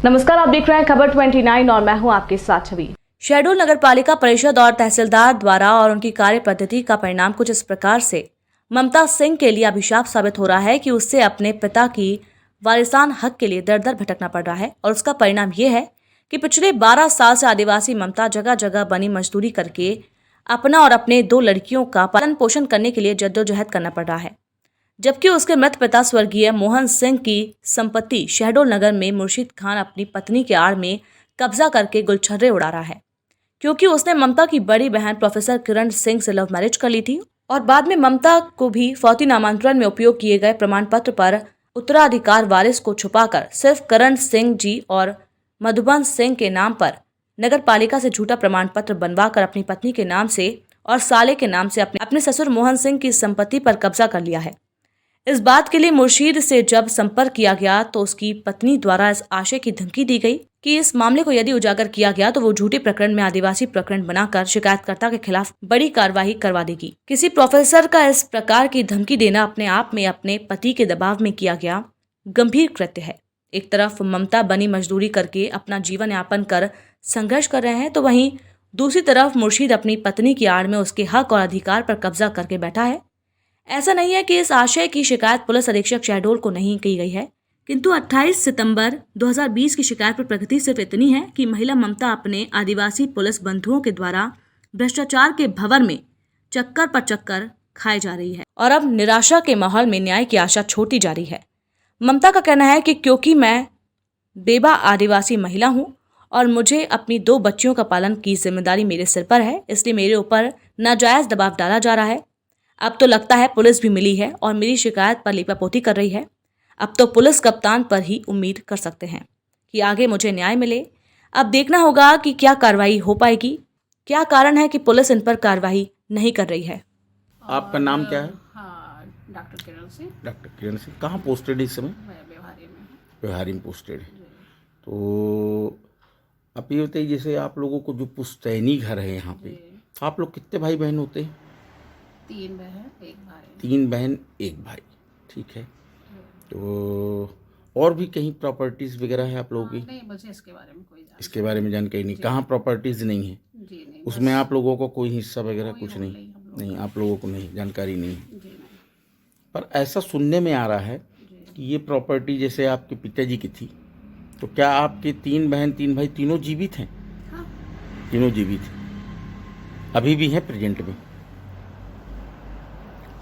नमस्कार, आप देख रहे हैं खबर 29 और मैं हूं आपके साथ छवि। शहडोल नगर पालिका परिषद और तहसीलदार द्वारा और उनकी कार्य पद्धति का परिणाम कुछ इस प्रकार से ममता सिंह के लिए अभिशाप साबित हो रहा है कि उससे अपने पिता की वारिसान हक के लिए दर दर भटकना पड़ रहा है। और उसका परिणाम ये है कि पिछले 12 साल से आदिवासी ममता जगह जगह बनी मजदूरी करके अपना और अपने 2 लड़कियों का पालन पोषण करने के लिए जद्दोजहद करना पड़ रहा है। जबकि उसके मृत पिता स्वर्गीय मोहन सिंह की संपत्ति शहडोल नगर में मुर्शीद खान अपनी पत्नी के आड़ में कब्जा करके गुलछर्रे उड़ा रहा है, क्योंकि उसने ममता की बड़ी बहन प्रोफेसर किरण सिंह से लव मैरिज कर ली थी और बाद में ममता को भी फौती नामांतरण में उपयोग किए गए प्रमाण पत्र पर उत्तराधिकार वारिस को छुपाकर सिर्फ करण सिंह जी और मधुबन सिंह के नाम पर नगर पालिका से झूठा प्रमाण पत्र बनवाकर अपनी पत्नी के नाम से और साले के नाम से अपने ससुर मोहन सिंह की संपत्ति पर कब्जा कर लिया है। इस बात के लिए मुर्शीद से जब संपर्क किया गया तो उसकी पत्नी द्वारा इस आशय की धमकी दी गई कि इस मामले को यदि उजागर किया गया तो वो झूठे प्रकरण में आदिवासी प्रकरण बनाकर शिकायतकर्ता के खिलाफ बड़ी कार्रवाई करवा देगी। किसी प्रोफेसर का इस प्रकार की धमकी देना अपने आप में अपने पति के दबाव में किया गया गंभीर कृत्य है। एक तरफ ममता बनी मजदूरी करके अपना जीवन यापन कर संघर्ष कर रहे हैं, तो वहीं दूसरी तरफ मुर्शीद अपनी पत्नी की आड़ में उसके हक और अधिकार पर कब्जा करके बैठा है। ऐसा नहीं है कि इस आशय की शिकायत पुलिस अधीक्षक शहडोल को नहीं की गई है, किंतु 28 सितंबर 2020 की शिकायत पर प्रगति सिर्फ इतनी है कि महिला ममता अपने आदिवासी पुलिस बंधुओं के द्वारा भ्रष्टाचार के भंवर में चक्कर पर चक्कर खाई जा रही है और अब निराशा के माहौल में न्याय की आशा छोड़ती जा रही है। ममता का कहना है कि क्योंकि मैं बेबा आदिवासी महिला हूँ और मुझे अपनी 2 बच्चियों का पालन की जिम्मेदारी मेरे सिर पर है, इसलिए मेरे ऊपर नाजायज दबाव डाला जा रहा है। अब तो लगता है पुलिस भी मिली है और मेरी शिकायत पर लीपापोती कर रही है। अब तो पुलिस कप्तान पर ही उम्मीद कर सकते हैं कि आगे मुझे न्याय मिले। अब देखना होगा कि क्या कार्रवाई हो पाएगी, क्या कारण है कि पुलिस इन पर कार्रवाई नहीं कर रही है। आपका नाम क्या है? हाँ, डॉक्टर किरण सिंह। डॉक्टर किरण सिंह। कहाँ पोस्टेड है इस समय? मैं व्यवहारी में हूँ। व्यवहारी में पोस्टेड है। तो आप ये बताइए, जैसे आप लोगों को जो पुश्तैनी घर है यहाँ पे, आप लोग कितने भाई बहन होते हैं? 3 बहन 1 भाई। 3 बहन 1 भाई, ठीक है। तो और भी कहीं प्रॉपर्टीज़ वगैरह है आप लोगों की? नहीं, मुझे इसके बारे में कोई जानकारी इसके बारे में जानकारी नहीं। कहाँ प्रॉपर्टीज़ नहीं है? जी नहीं। उसमें आप लोगों को कोई हिस्सा वगैरह कोई कुछ रोल नहीं? नहीं हम लोग नहीं, आप लोगों को नहीं, जानकारी नहीं है। जी नहीं। पर ऐसा सुनने में आ रहा है कि ये प्रॉपर्टी जैसे आपके पिताजी की थी, तो क्या आपके 3 बहन 3 भाई तीनों जीवित हैं? हाँ, तीनों जीवित हैं, अभी भी हैं प्रेजेंट में।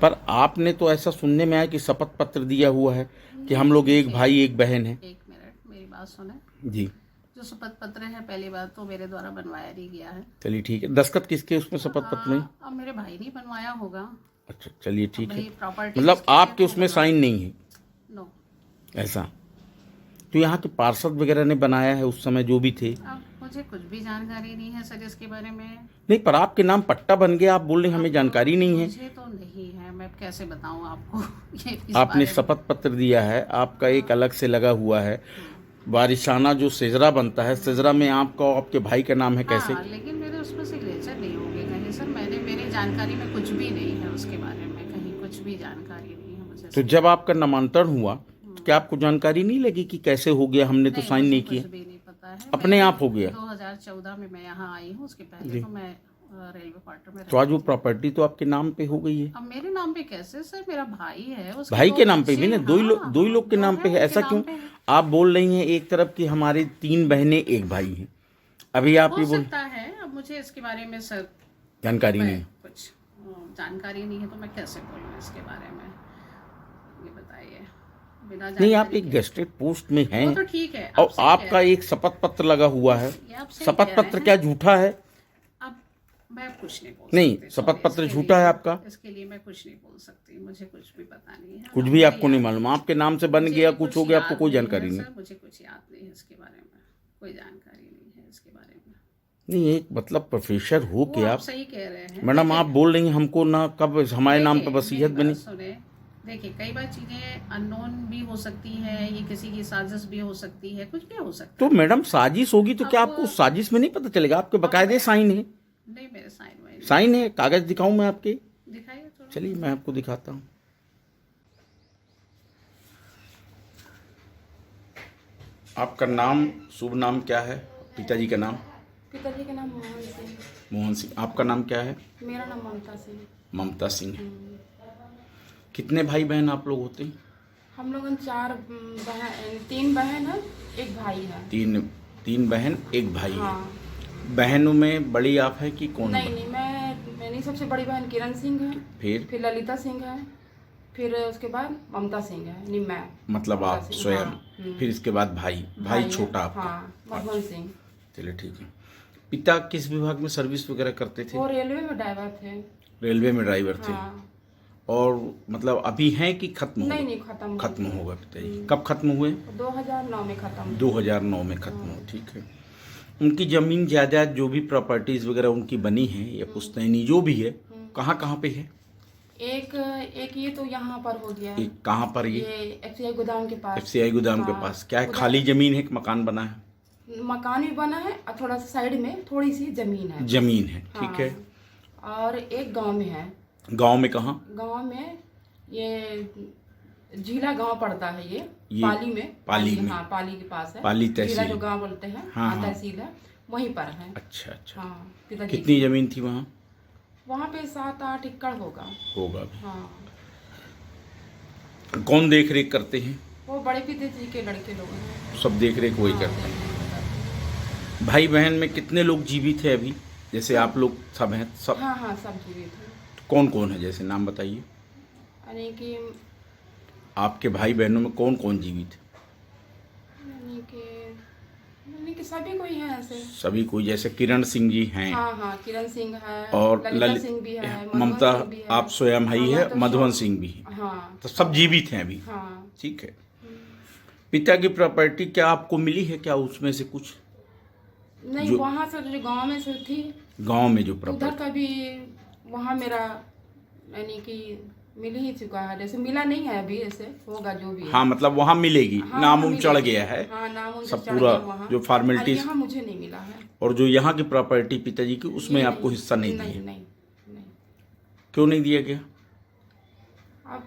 पर आपने तो ऐसा सुनने में आया कि शपथ पत्र दिया हुआ है कि हम लोग 1 भाई 1 बहन हैं। 1 मिनट मेरी बात सुने। जी, जो शपथ पत्र है पहली बात तो मेरे द्वारा बनवाया नहीं गया है। चलिए ठीक है। दस्तखत किसके उसमें शपथ पत्र में? अब मेरे भाई नहीं बनवाया होगा। अच्छा, चलिए ठीक है। भाई प्रॉपर्टी मतलब आपके उसमें साइन नहीं है नो। ऐसा? तो यहाँ के पार्षद वगैरह ने बनाया है उस समय जो भी थे? अब मुझे कुछ भी जानकारी नहीं है सर इसके बारे में। नहीं, पर आपके नाम पट्टा बन गया, आप बोल रहे हैं हमें जानकारी नहीं है। मुझे तो नहीं है, मैं कैसे बताऊं आपको ये इस आपने बारे में। शपथ पत्र दिया है, आपका एक अलग से लगा हुआ है वारिसाना जो सेजरा बनता है, सेजरा में आपका और आपके भाई का नाम है, कैसे? हाँ, लेकिन मेरे उसमें सिग्नेचर नहीं होंगे कहीं सर। मेरी जानकारी में कुछ भी नहीं है उसके बारे में, कहीं कुछ भी जानकारी नहीं है मुझे। तो जब आपका नामांतरण हुआ तो क्या आपको जानकारी नहीं लगी कि कैसे हो गया? हमने तो साइन नहीं किया, कुछ भी नहीं पता है। अपने आप हो गया। 2014 में मैं यहाँ आई हूँ, उसके पहले तो मैं रेलवे क्वार्टर में तो आज वो प्रॉपर्टी तो आपके नाम पे हो गई है। अब मेरे नाम पे कैसे सर? मेरा भाई है, उसके भाई 2 के नाम पे भी बच्चे। ना, दो ही लोग के नाम पे है, ऐसा क्यों? आप बोल रही हैं एक तरफ कि हमारे 3 बहनें 1 भाई हैं, अभी आप ये हो बोल, सकता है। अब मुझे इसके बारे में सर जानकारी नहीं। कुछ जानकारी नहीं है तो मैं कैसे बोलूँ इसके बारे में, ये बताइए। बिना नहीं, आप जानकारी एक गेस्टेड पोस्ट में हैं वो तो ठीक है। और आपका एक शपथ पत्र लगा हुआ है। ये आप सही शपथ कह रहे पत्र हैं। क्या झूठा है? अब मैं कुछ नहीं बोल नहीं, सकती। शपथ सॉरी, पत्र इसके झूठा लिए- है आपका? इसके लिए मैं कुछ नहीं बोल सकती, मुझे कुछ भी पता नहीं है। कुछ भी आपको नहीं मालूम? आपके नाम से बन मुझे गया, कुछ हो गया, याद आपको कोई जानकारी है नहीं? सर, मुझे कुछ याद नहीं है इसके बारे में, कोई जानकारी नहीं है इसके बारे में। नहीं, एक मतलब प्रोफेसर हो वो के आप आप, सही कह रहे हैं। मैडम देखिए- आप बोल रही हैं हमको ना कब हमारे नाम पे देखिए, वसीयत मेरी बनी। बात सुने। देखिए, कई बार चीजें अननोन भी हो सकती है, ये किसी की साजिश भी हो सकती है, कुछ भी हो सकता तो मैडम साजिश होगी तो क्या अब- आपको साजिश में नहीं पता चलेगा? आपके बकायदे साइन है, है। नहीं, मेरे साइन वाइन साइन है, कागज दिखाऊं मैं आपके? दिखाइए थोड़ा। चलिए मैं आपको दिखाता हूँ। आपका नाम, शुभ नाम क्या है? पिताजी का नाम? पिताजी का नाम मोहन सिंह। मोहन सिंह। आपका नाम क्या है? मेरा नाम ममता सिंह। ममता सिंह। कितने भाई बहन आप लोग होते हैं? हम लोग 3 बहन है, एक भाई है। तीन बहन एक भाई है। हाँ। बहनों में बड़ी आप है कि कौन है? नहीं, मेरी सबसे बड़ी बहन किरण सिंह है, फिर ललिता सिंह है, फिर उसके बाद ममता सिंह है, मैं। मतलब ममता आप सिंह, स्वयं। हाँ। फिर इसके बाद भाई है, छोटा आपका। हाँ, मधुबन सिंह। चलिए ठीक है। पिता किस विभाग में सर्विस वगैरह करते थे? वो रेलवे में ड्राइवर थे। रेलवे में ड्राइवर थे। हाँ। और मतलब अभी हैं कि खत्म हो नहीं, गए? खत्म हो गए पिताजी। कब खत्म हुए? 2009 में खत्म। 2009 में खत्म हो। ठीक है। उनकी जमीन जायदाद जो भी प्रॉपर्टीज वगैरह उनकी बनी है या पुश्तैनी जो भी है, कहाँ कहाँ पे है? एक ये तो यहाँ पर हो गया। एक कहाँ पर ये? FCI गोदाम के पास। FCI गोदाम के हाँ, पास। क्या है, उधर खाली जमीन है कि मकान बना है? मकान भी बना है और थोड़ा सा साइड में थोड़ी सी जमीन है। जमीन है। ठीक है। हाँ। और एक गांव में है। गांव में कहाँ? गांव में ये झीला गांव पड़ता है, ये पाली में। हाँ, पाली के पास है। पाली झीला तहसील जो गांव बोलते हैं। हाँ, हाँ, हाँ। तहसील है, वहीं पर है। अच्छा अच्छा। हाँ, पिताजी कितनी जमीन थी वहाँ? वहाँ पे 7-8 एकड़ होगा। भी। हाँ। कौन देख रेख करते हैं? वो बड़े पिताजी के लड़के लोग हैं। सब देख रेख वही हाँ, करते हैं। भाई बहन में कितने लोग जीवित है अभी? जैसे आप लोग सब हैं सब? हाँ, सब जीवित हैं। कौन कौन है, जैसे नाम बताइए। यानी कि आपके भाई बहनों में कौन कौन जीवित है? यानी कि सभी कोई है ऐसे। सभी कोई, जैसे किरण सिंह जी हैं। हाँ, किरण सिंह है और ललिता सिंह भी है, ममता मधुबन सिंह भी है। आप स्वयं ही हाँ, है, तो मधुबन सिंह भी है। हाँ। तो सब जीवित हैं अभी। हाँ। ठीक है। पिता की प्रॉपर्टी क्या आपको मिली है क्या उसमें से कुछ? नहीं, वहाँ से जो गांव में से थी, गांव में जो उधर प्रॉपर्टी, का भी वहाँ मेरा यानी कि मिल ही चुका है। जैसे मिला नहीं है अभी, ऐसे होगा जो भी है। हाँ मतलब वहाँ मिलेगी। हाँ, नाम वहाँ उम चढ़ मिलेगी। गया है। हाँ, नाम उम सब चढ़ पूरा गया वहाँ। जो फॉर्मेलिटीज। यहाँ मुझे नहीं मिला है। और जो यहाँ की प्रॉपर्टी पिताजी की, उसमें ये आपको हिस्सा नहीं दिया? नहीं। क्यों नहीं दिया गया? अब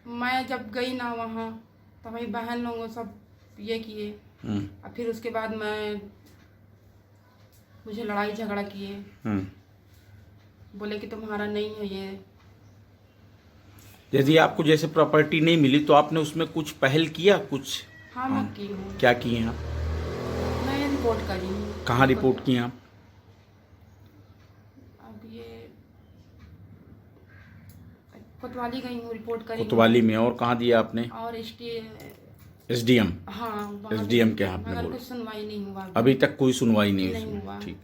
मैं जब गई ना वहाँ, तो मेरी बहन लोग सब ये किए। और फिर उसके बाद मुझे लड़ाई झगड़ा किए। बोले कि तुम्हारा नहीं है ये। यदि आपको जैसे प्रॉपर्टी नहीं मिली तो आपने उसमें कुछ पहल किया कुछ? हाँ, मैं की हूँ। क्या किए हैं आप? मैं रिपोर्ट करी हूँ। कहाँ रिपोर्ट किए आप? अब ये कोतवाली गई हूँ, रिपोर्ट करी हूँ। कोतवाली में। और कहाँ दिया आपने? और SDM? हाँ, SDM के आपने मगर बोला? कुछ सुनवाई नहीं हुआ। अभी तक कोई सुनवाई नहीं नहीं हुआ। ठीक।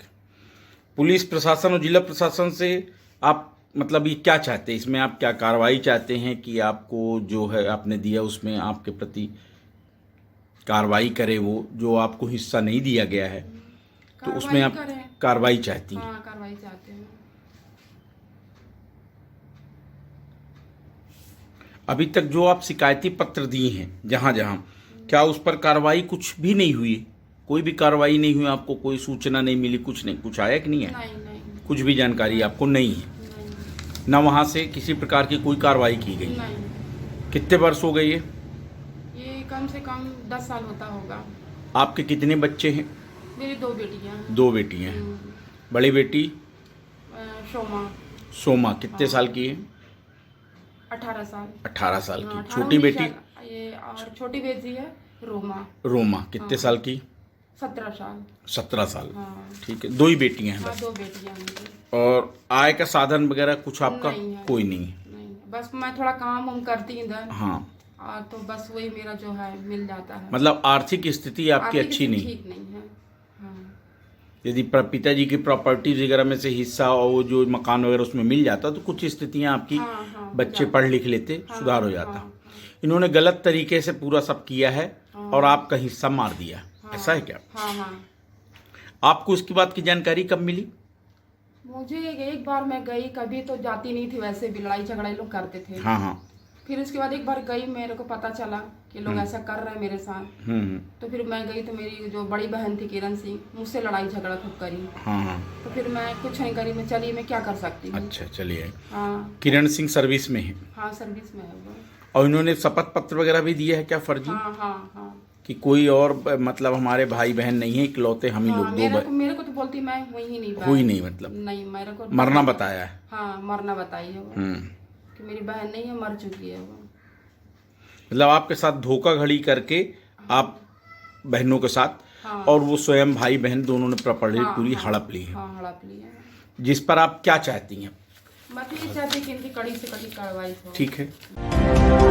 पुलिस प्रशासन और जिला प्रशासन से आप मतलब ये क्या चाहते हैं? इसमें आप क्या कार्रवाई चाहते हैं कि आपको जो है आपने दिया उसमें आपके प्रति कार्रवाई करे, वो जो आपको हिस्सा नहीं दिया गया है तो उसमें आप कार्रवाई चाहती हैं? हाँ, कार्रवाई चाहते हैं। अभी तक जो आप शिकायती पत्र दिए हैं जहाँ जहाँ, क्या उस पर कार्रवाई कुछ भी नहीं हुई? कोई भी कार्रवाई नहीं हुई? आपको कोई सूचना नहीं मिली? कुछ नहीं, कुछ आया कि नहीं है? नहीं। कुछ भी जानकारी आपको नहीं है? नहीं। ना वहाँ से किसी प्रकार की कोई कार्रवाई की गई? नहीं। कितने वर्ष हो गए ये? कम से कम 10 साल होता होगा। आपके कितने बच्चे हैं? मेरी 2 बेटियां हैं। 2 बेटियां हैं। बड़ी बेटी सोमा कितने साल की है? 18 साल। 18 साल हाँ, की। छोटी बेटी? ये और छोटी बेटी है रोमा कितने साल की? 17 साल। 17 साल। हाँ। ठीक है, 2 ही बेटियां हैं हाँ, बस। 2 बेटियां हैं। और आय का साधन वगैरह कुछ आपका? नहीं है। कोई नहीं है। नहीं, बस मैं थोड़ा काम उम करती इधर। हाँ, और तो बस वही मेरा जो है मिल जाता है। मतलब आर्थिक स्थिति आपकी आर्थिक अच्छी नहीं? ठीक नहीं है। हाँ। यदि पिताजी की प्रॉपर्टीज वगैरह में से हिस्सा और वो जो मकान वगैरह उसमें मिल जाता तो कुछ स्थितियां आपकी हाँ, बच्चे पढ़ लिख लेते, हाँ, सुधार हो जाता। हाँ। इन्होंने गलत तरीके से पूरा सब किया है और आपका हिस्सा मार दिया। ऐसा है क्या? हाँ। आपको उसकी बात की जानकारी कब मिली? मुझे एक बार मैं गई, कभी तो जाती नहीं थी, वैसे भी लड़ाई झगड़ा लोग करते थे। हाँ। फिर उसके बाद एक बार गई, मेरे को पता चला कि लोग ऐसा कर रहे हैं मेरे साथ। तो फिर मैं गई तो मेरी जो बड़ी बहन थी किरण सिंह, मुझसे लड़ाई झगड़ा खूब करी। हाँ। तो फिर मैं कुछ नहीं करी, मैं चली, मैं क्या कर सकती हूँ। अच्छा, चलिए। हाँ किरण सिंह सर्विस में है हाँ, सर्विस में है वो। और इन्होंने शपथ पत्र वगैरह भी दिया है क्या फर्जी? हाँ हाँ हाँ कि कोई और मतलब हमारे भाई बहन नहीं है, इकलौते हम ही हाँ, लोग दो मेरे को तो बोलती मैं हुई ही नहीं, हुई नहीं, मतलब नहीं, मेरे को मरना बताया है। हाँ, मरना बताई है वो कि मेरी बहन नहीं है, मर चुकी है वो। मतलब आपके साथ धोखाधड़ी करके आप बहनों के साथ हाँ। और वो स्वयं भाई बहन दोनों ने प्रॉपर्टी हाँ, पूरी हाँ, हड़प ली है। हाँ, हड़प ली है। जिस पर आप क्या चाहती हैं? मैं तो ये चाहती कि इनकी कड़ी से कड़ी कार्रवाई हो। ठीक है।